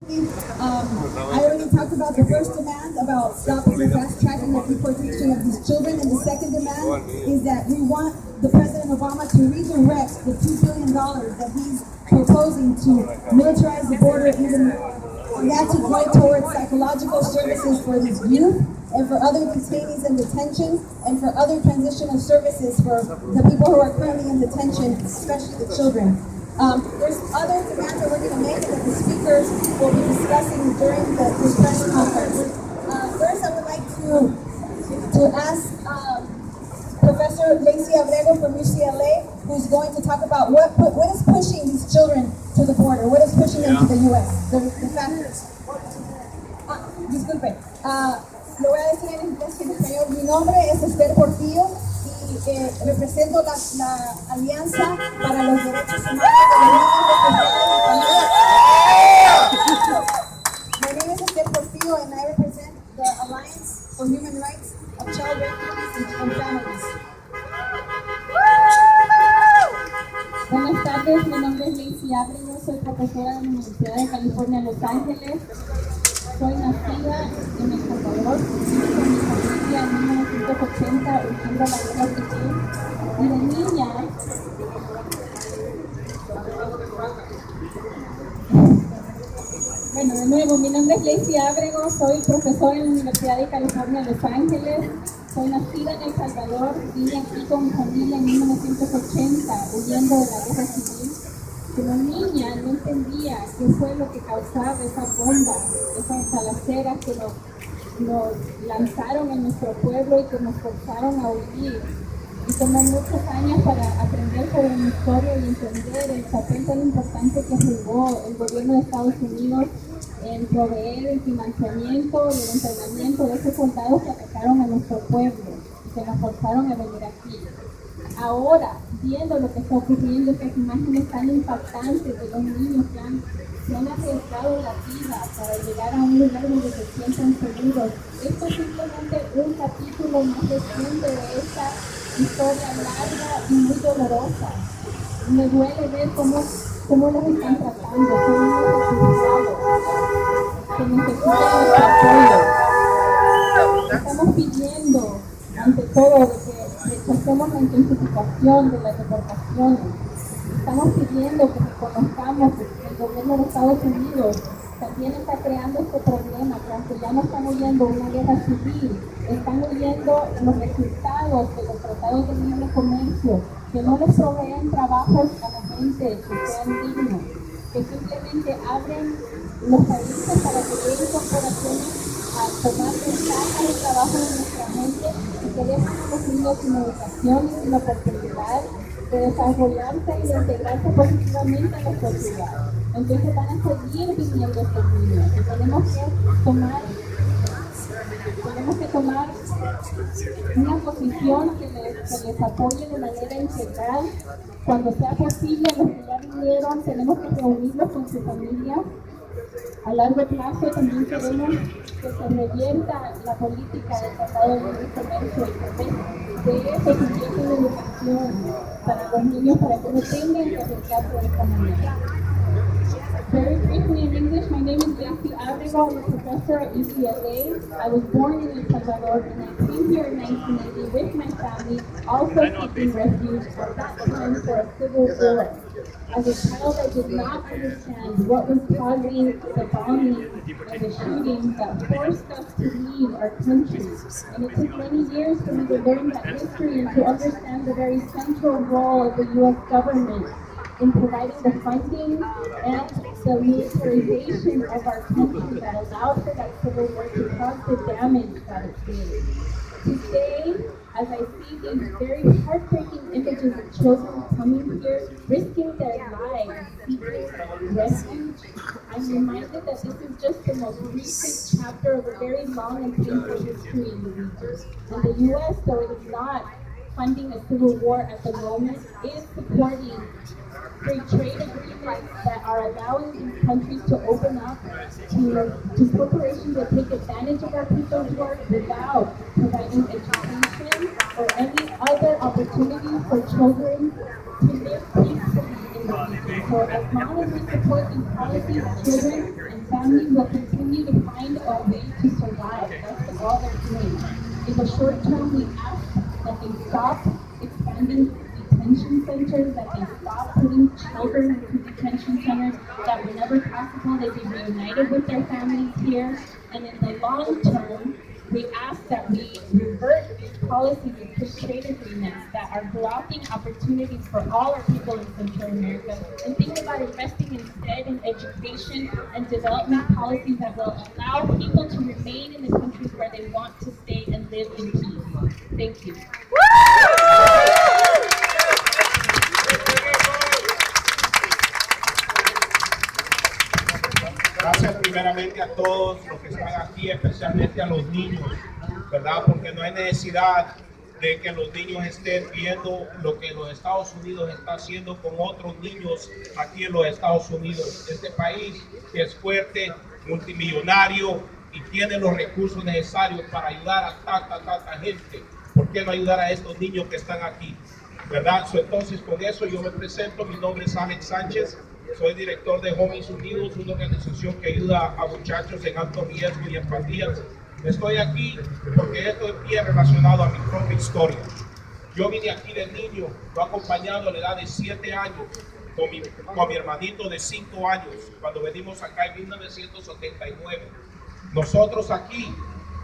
I already talked about the first demand about stopping the fast tracking the deportation of these children, and the second demand is that we want the President Obama to redirect the $2 billion that he's proposing to militarize the border even more, and that to go towards psychological services for these youth and for other detainees in detention and for other transitional services for the people who are currently in detention, especially the children. There's other demands that we're going to make and that the speakers will be discussing during this press conference. First, I would like to ask Professor Lacey Abrego from UCLA, who's going to talk about what is pushing these children to the border, what is pushing them to the U.S., the factors. Disculpe, lo voy a decir en inglés y en español. Mi nombre es Esther Portillo y represento la Alianza para los Derechos Humanos de los Niños Refugiados. My name is Esther Portillo and I represent the Alliance for Human Rights of Child Refugees and Families. Buenas tardes, mi nombre es Lacey Abrego, soy profesora de la Universidad de California, Los Ángeles. Soy nacida en El Salvador, con mi familia en 1980, huyendo a la guerra civil. Y de niña, bueno, de nuevo, mi nombre es Lacey Abrego, soy profesora en la Universidad de California, Los Ángeles. Soy nacida en El Salvador, vine aquí con mi familia en 1980, huyendo de la guerra civil. Como niña no entendía qué fue lo que causaba esa bomba, esas balaceras que nos lanzaron en nuestro pueblo y que nos forzaron a huir. Y tomó muchos años para aprender sobre mi historia y entender el papel tan importante que jugó el gobierno de Estados Unidos en proveer el financiamiento y el entrenamiento de esos soldados que atacaron a nuestro pueblo y que nos forzaron a venir aquí. Ahora, viendo lo que está ocurriendo, estas imágenes tan impactantes de los niños que han arriesgado la vida para llegar a un lugar donde se sientan seguros, esto es simplemente un capítulo más reciente de esta historia larga y muy dolorosa. Me duele ver cómo los están tratando, son unos refugiados que necesitan nuestro apoyo. Estamos pidiendo, ante todo, de que rechacemos la intensificación de las deportaciones. Estamos pidiendo que reconozcamos que el gobierno de Estados Unidos también está creando este problema, que aunque ya no están huyendo una guerra civil, están huyendo los resultados de los tratados de libre comercio, que no les proveen trabajos a la gente que sean dignos, que simplemente abren los países para que lleguen corporaciones a tomar ventaja del trabajo de nuestra gente y que dejan a los niños sin educación y sin oportunidad de desarrollarse y de integrarse positivamente en la sociedad. Entonces van a seguir viniendo estos niños y tenemos que tomar una posición que les apoye de manera integral. Cuando sea posible, los que ya vinieron, tenemos que reunirlos con su familia. A largo plazo también queremos que se revierta la política del Tratado de Libre Comercio y que de eso se invierta en educación para los niños, para que no tengan que arriesgarse de esta manera. Very briefly in English, my name is Lacey Abrego. I'm a professor at UCLA. I was born in El Salvador and I came here in 1980 with my family, also seeking refuge at that time for a civil war. As a child, I did not understand what was causing the bombing and the shootings that forced us to leave our country. And it took many years for me to learn that history and to understand the very central role of the U.S. government in providing the funding and the militarization of our country that allowed for that civil war to cause the damage that it did. Today, as I see these very heartbreaking images of children coming here, risking their lives, seeking refuge, I'm reminded that this is just the most recent chapter of a very long and painful history in the region. And the U.S., though it is not funding a civil war at the moment, is supporting free trade agreements that are allowing these countries to open up to corporations that take advantage of our people's work without providing education or any other opportunities for children to live peacefully in the region. So as long as we support these policies, children and family will continue to find a way to survive. That's all they're doing. In the short term, we ask that they stop expanding detention centers, that they stop putting children into detention centers, that whenever possible they be reunited with their families here. And in the long term, we ask that we revert these policies of free trade agreements that are blocking opportunities for all our people in Central America, and think about investing instead in education and development policies that will allow people to remain in the countries where they want to stay and live in peace. Thank you. Gracias primeramente a todos los que están aquí, especialmente a los niños, ¿verdad? Porque no hay necesidad de que los niños estén viendo lo que los Estados Unidos está haciendo con otros niños aquí en los Estados Unidos. Este país que es fuerte, multimillonario y tiene los recursos necesarios para ayudar a tanta gente. ¿Por qué no ayudar a estos niños que están aquí? ¿Verdad? Entonces, con eso yo me presento. Mi nombre es Alex Sánchez. Soy director de Homies Unidos, una organización que ayuda a muchachos en alto riesgo y en pandillas. Estoy aquí porque esto es bien relacionado a mi propia historia. Yo vine aquí de niño, lo he acompañado a la edad de 7 años, con mi hermanito de 5 años, cuando venimos acá en 1979. Nosotros aquí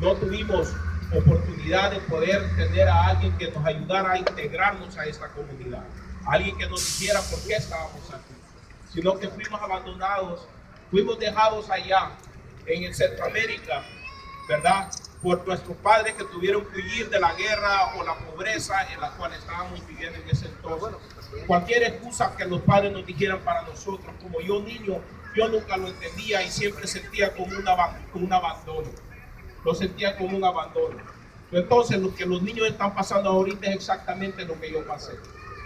no tuvimos oportunidad de poder tener a alguien que nos ayudara a integrarnos a esta comunidad, alguien que nos dijera por qué estábamos aquí, sino que fuimos abandonados, fuimos dejados allá en Centroamérica, ¿verdad? Por nuestros padres que tuvieron que huir de la guerra o la pobreza en la cual estábamos viviendo en ese entonces. Cualquier excusa que los padres nos dijeran para nosotros, como yo niño, yo nunca lo entendía y siempre sentía como un abandono. Lo sentía como un abandono. Entonces, lo que los niños están pasando ahorita es exactamente lo que yo pasé.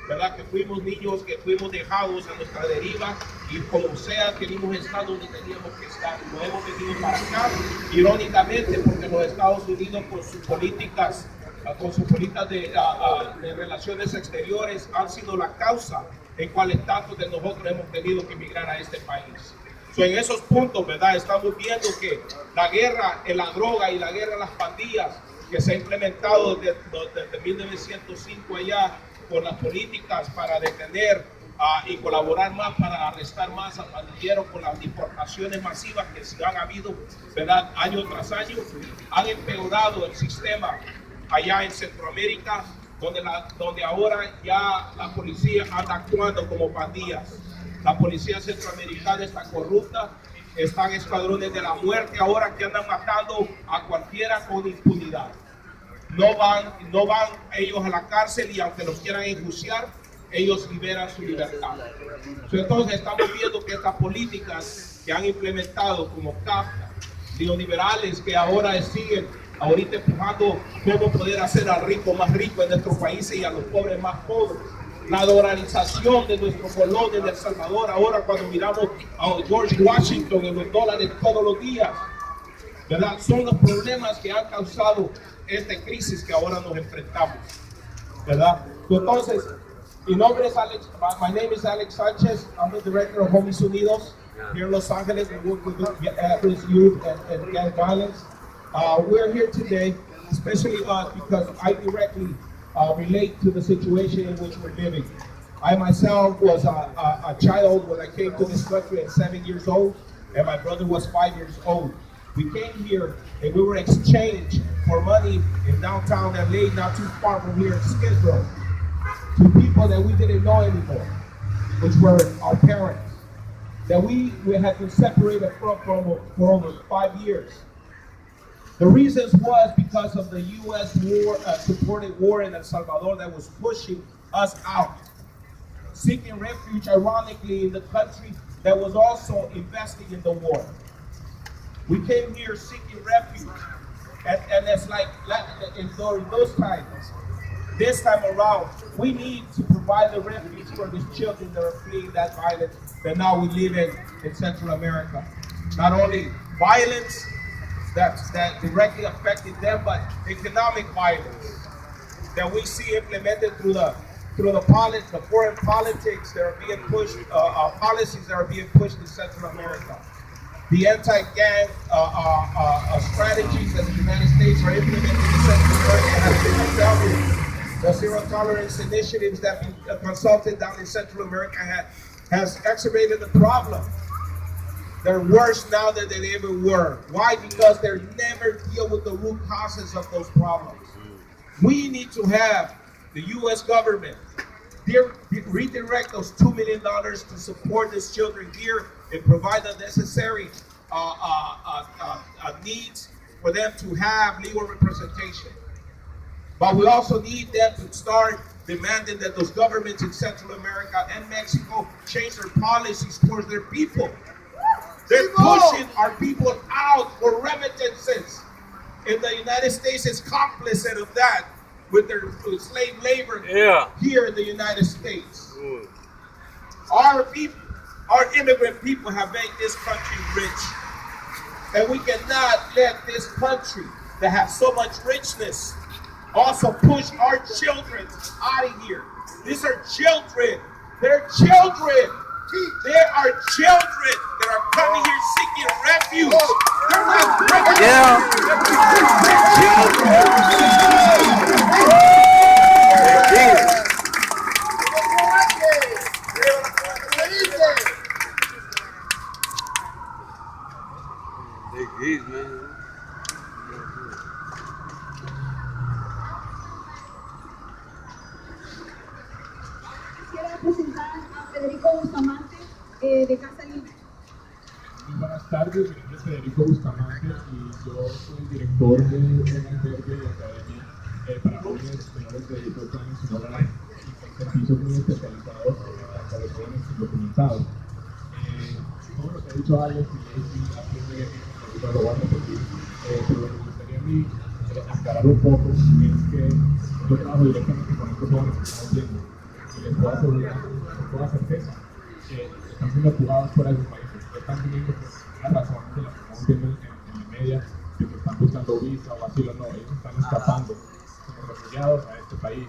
¿Verdad? Que fuimos niños, que fuimos dejados a nuestra deriva y como sea que hemos estado donde teníamos que estar. Lo hemos venido para acá, irónicamente, porque los Estados Unidos con sus políticas de relaciones exteriores han sido la causa en cual tantos de nosotros hemos tenido que emigrar a este país. En esos puntos, ¿verdad? Estamos viendo que la guerra en la droga y la guerra en las pandillas que se ha implementado desde 1905 allá, con las políticas para detener y colaborar más para arrestar más a pandilleros, con las deportaciones masivas que se han habido, ¿verdad? Año tras año, han empeorado el sistema allá en Centroamérica, donde ahora ya la policía anda actuando como pandillas. La policía centroamericana está corrupta, están escuadrones de la muerte ahora que andan matando a cualquiera con impunidad. No van ellos a la cárcel y aunque los quieran enjuiciar, ellos liberan su libertad. Entonces estamos viendo que estas políticas que han implementado como Kafka, neoliberales que ahora siguen ahorita empujando cómo poder hacer al rico más rico en nuestros países y a los pobres más pobres. La dolarización de nuestro colón en El Salvador, ahora cuando miramos a George Washington en los dólares todos los días, ¿verdad? Son los problemas que han causado esta crisis que ahora nos enfrentamos, ¿verdad? Entonces, mi nombre es Alex, my name is Alex Sanchez. I'm the director of Homies Unidos here in Los Angeles. We work with youth and gang violence. We're here today, especially us, because I directly relate to the situation in which we're living. I myself was a child when I came to this country at 7 years old, and my brother was 5 years old. We came here and we were exchanged for money in downtown LA, not too far from here in Skid Row, to people that we didn't know anymore, which were our parents, that we had been separated from for over 5 years. The reasons was because of the U.S. supported war in El Salvador that was pushing us out, seeking refuge, ironically, in the country that was also investing in the war. We came here seeking refuge, and it's like during those times. This time around, we need to provide the refuge for these children that are fleeing that violence that now we live in Central America. Not only violence that directly affected them, but economic violence that we see implemented through the foreign politics that are being pushed, policies that are being pushed in Central America. the anti-gang strategies that the United States are implementing in Central America has been unraveled. The zero tolerance initiatives that we consulted down in Central America has exacerbated the problem. They're worse now than they ever were. Why? Because they never deal with the root causes of those problems. We need to have the U.S. government redirect those $2 million to support these children here and provide the necessary needs for them to have legal representation. But we also need them to start demanding that those governments in Central America and Mexico change their policies towards their people. They're pushing our people out for remittances. And the United States is complicit of that with their slave labor here in the United States. Our people, our immigrant people have made this country rich. And we cannot let this country that has so much richness also push our children out of here. These are children. They're children. There are children that are coming here seeking refuge. They're not refugees. They're kids, man. Quisiera presentar a Federico Bustamante de Casa Libre. Muy buenas tardes, mi nombre es Federico Bustamante y yo soy el director de un albergue de academia para jóvenes menores de 18 años sin hogar y con servicios muy especializados para los jóvenes indocumentados. Todo lo que ha dicho Alex y Lacey hace bien, ahorita lo voy a repetir, pero lo que me gustaría a mí aclarar un poco es que yo trabajo directamente con estos jóvenes que estamos viendo y les puedo asegurar con toda certeza que están siendo juzgados fuera de sus países. Están viniendo por una razón de la que estamos viendo en la media, de que están buscando visa o asilo, no, ellos están escapando como refugiados a este país.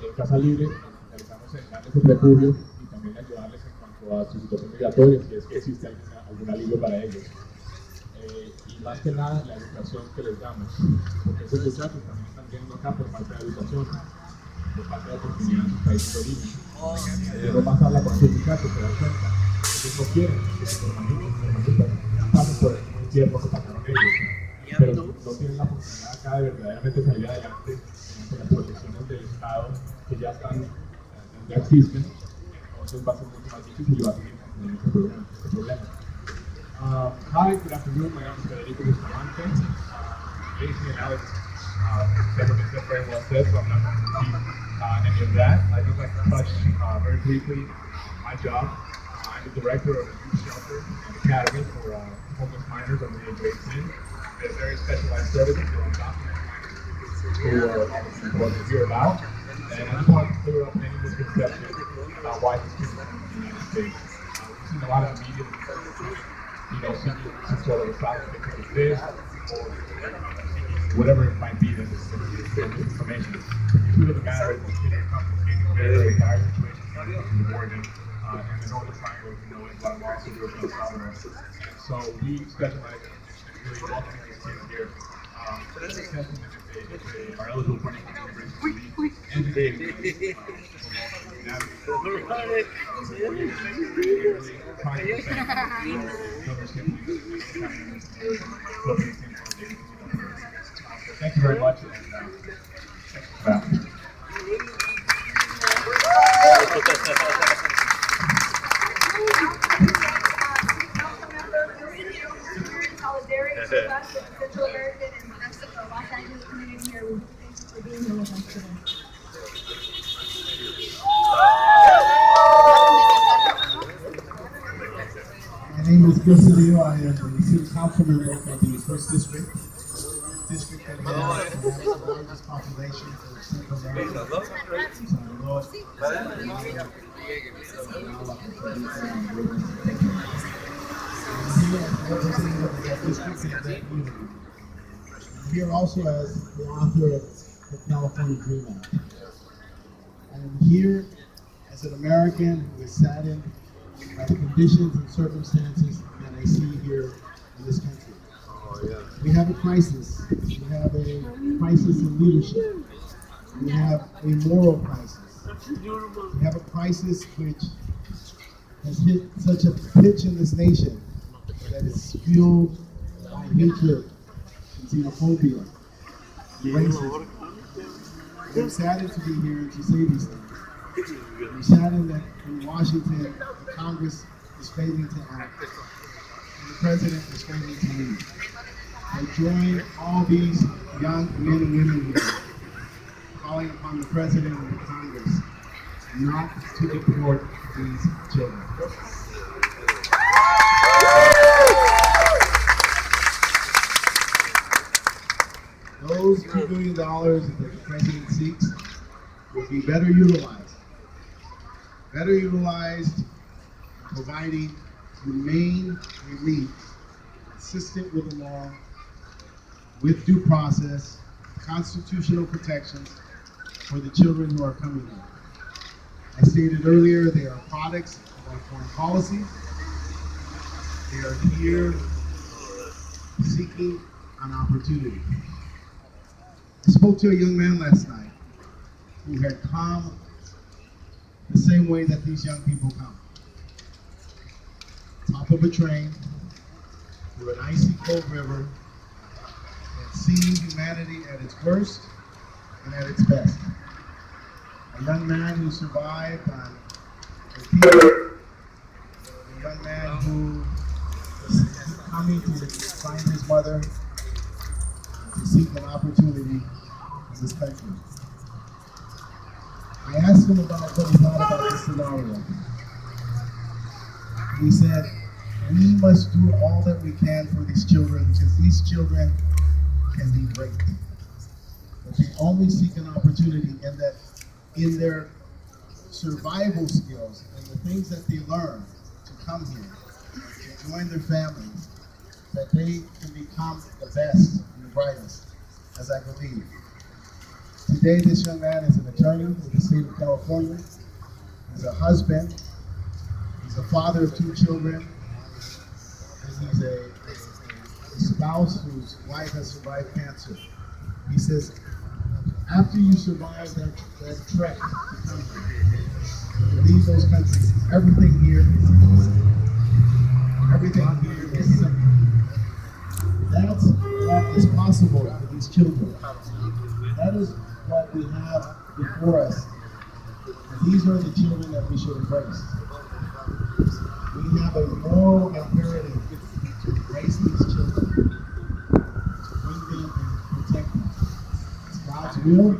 Y en Casa Libre nos especializamos en darles un refugio y también ayudarles en cuanto a su situación migratoria, si es que existe algún alivio para ellos. Y más que nada, la educación que les damos, porque esos muchachos también están viendo acá por falta de educación, por falta de oportunidad en sus países de origen. No más habla con sus muchachos, se dan cuenta. Ellos no quieren que sus hermanitas pasen por el mismo infierno que pasaron ellos, pero no tienen la oportunidad acá de verdaderamente salir adelante con las protecciones del Estado que ya existen. Entonces va a ser mucho más difícil y va a seguir teniendo este problema. Hi, good afternoon. My name is Federico Bustamante. Lacey and Alex everything said very well said, so I'm not going to repeat any of that. I'd just like to touch very briefly my job. I'm the director of a youth shelter and academy for homeless minors under the age of 18. We have very specialized services for undocumented minors who are obviously what we're here about. And I just want to clear up any misconceptions about why these kids are in the United States. We've seen a lot of the media, seeking some sort of asylum because of this, or whatever it might be that is misinformation. The truth of the matter is these kids are complicated, very dire situations in Oregon, and the Northern Triangle, in Guatemala, Honduras, and El Salvador. And so we specialize in really welcoming these kids here. Assessing if they are eligible for any immigration and dating. Thank you very much. Solidarity with us, with the Central American and Mexico, Los Angeles community here. We thank you for being here with us today. My name is Chris Leo. I am the city council member of the first district that has the largest population for Central America. I'm here also as the author of the California Dream Act. I am here as an American who is saddened by the conditions and circumstances that I see here in this country. We have a crisis. We have a crisis in leadership. We have a moral crisis. We have a crisis which has hit such a pitch in this nation that is fueled by hatred and xenophobia and racism. I'm saddened to be here to say these things. I'm saddened that in Washington, the Congress is failing to act, and the President is failing to lead. I join all these young men and women here, calling upon the President and the Congress not to deport these children. Those $2 billion that the President seeks will be better utilized in providing humane relief consistent with the law, with due process, constitutional protections for the children who are coming here. I stated earlier, they are products of our foreign policy. They are here seeking an opportunity. I spoke to a young man last night who had come the same way that these young people come. Top of a train, through an icy cold river, and seeing humanity at its worst and at its best. A young man who survived on a young man who was coming to find his mother, to seek an opportunity in this country. I asked him about what he thought about this scenario. He said, we must do all that we can for these children because these children can be great. But they only seek an opportunity in that in their survival skills and the things that they learn to come here, to join their families, that they can become the best and the brightest, as I believe. Today, this young man is an attorney in the state of California. He's a husband. He's a father of 2 children. And he's a spouse whose wife has survived cancer. He says, after you survive that trek to come here, to leave those countries, everything here is easy. Everything here is simple. That's what is possible for these children. That is what we have before us. And these are the children that we should embrace. We have a moral imperative to embrace these children, to bring them and protect them. It's God's will,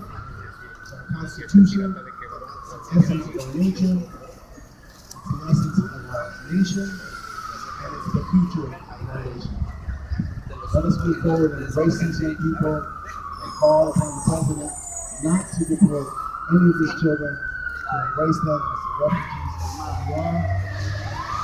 it's our Constitution, it's the essence of our nature, it's the essence of our nation, and it's the future of our nation. Let us move forward and embrace these young people and call upon the President not to deport any of these children, to embrace them as the refugees that we are.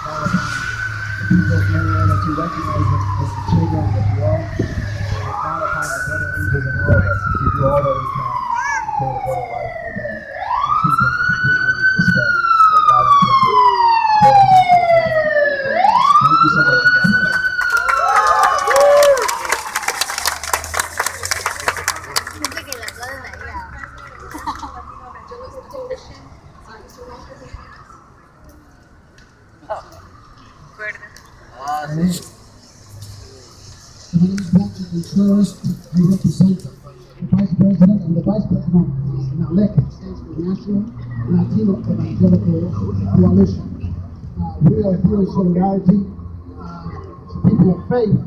Call upon the people of Mariana to recognize them as the children that we are. And call upon the better angels in all of us to do all that we can to create a better life for them and treat them with the dignity and respect that God intended. Thank you so much. My name is Patrick Contreras. I represent the Vice President and the Vice President-elect stands for National Latino Evangelical Coalition. We are here in solidarity to people of faith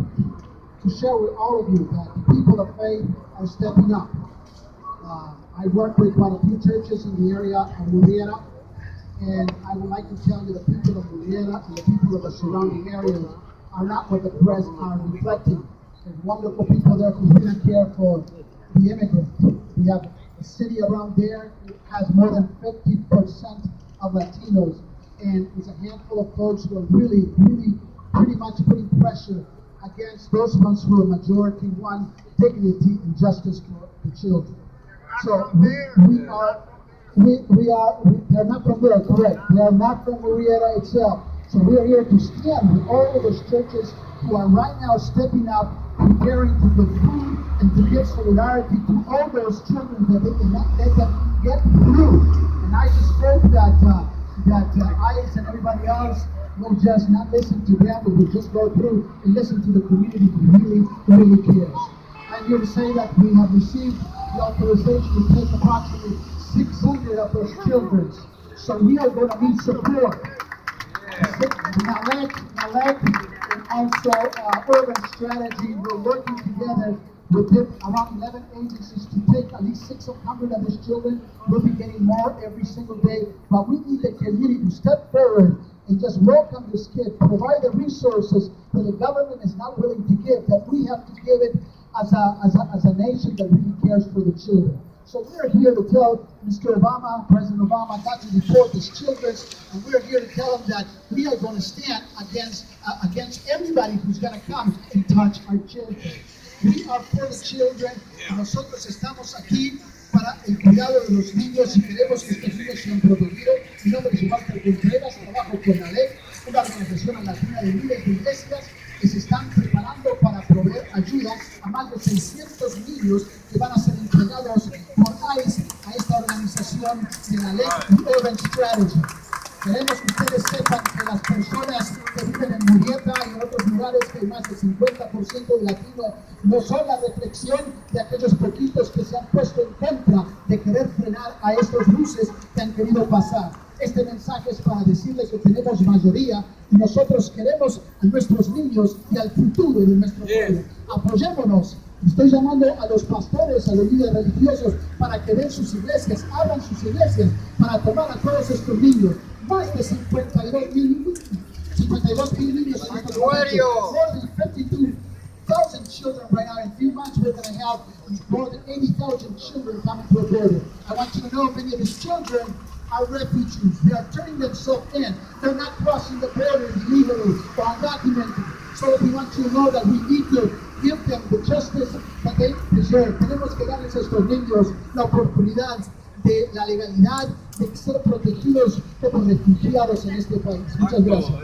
to share with all of you that the people of faith are stepping up. I work with quite a few churches in the area of Murrieta, and I would like to tell you the people of Murrieta and the people of the surrounding areas are not what the press are reflecting. There's wonderful people there who really care for the immigrants. We have a city around there that has more than 50% of Latinos, and it's a handful of folks who are really pretty much putting pressure against those ones who are majority want dignity and justice for the children. So they're not from there, correct. They are not from Murrieta itself. So we are here to stand with all of those churches who are right now stepping up, preparing to give food and to give solidarity to all those children that they can get through. And I just hope that ICE and everybody else will just not listen to them, but will just go through and listen to the community who really cares. I'm here to say that we have received the authorization to take approximately 600 of those children. So we are going to need support. Nalek and also Urban Strategy, we're working together with around 11 agencies to take at least 600 of these children. We'll be getting more every single day, but we need the community to step forward and just welcome this kid, provide the resources that the government is not willing to give, that we have to give it as a nation that really cares for the children. So we're here to tell Mr. Obama, President Obama, not to deport these children, and we're here to tell him that we are going to stand against everybody who's going to come and touch our children. We are for the children, y nosotros estamos aquí para el cuidado de los niños y queremos que estos niños sean protegidos. Mi nombre es Walter Contreras, trabajo con la ley, una organización latina de miles de iglesias que se están preparando para proveer ayuda a más de 600 niños que van a ser entregados por ICE a esta organización de la ley Urban Strategy. Queremos que ustedes sepan que las personas que viven en Murrieta y en otros lugares que hay más del 50% de latinos no son la reflexión de aquellos poquitos que se han puesto en contra de querer frenar a estos buses que han querido pasar. Este mensaje es para decirles que tenemos mayoría y nosotros queremos a nuestros niños y al futuro de nuestro pueblo. Apoyémonos. Estoy llamando a los pastores, a los líderes religiosos para que den sus iglesias, abran sus iglesias para tomar a todos estos niños. Más de 52 mil niños en estos momentos. More than 52,000 children right now. In a few months we're going to have more than 80,000 children coming to a border. I want you to know many of these children are refugees. They are turning themselves in. They're not crossing the border illegally or undocumented. So we want you to know that we need to give them the justice that they deserve. Tenemos que darles a estos niños la oportunidad de la legalidad, de ser protegidos como refugiados en este país. Muchas gracias.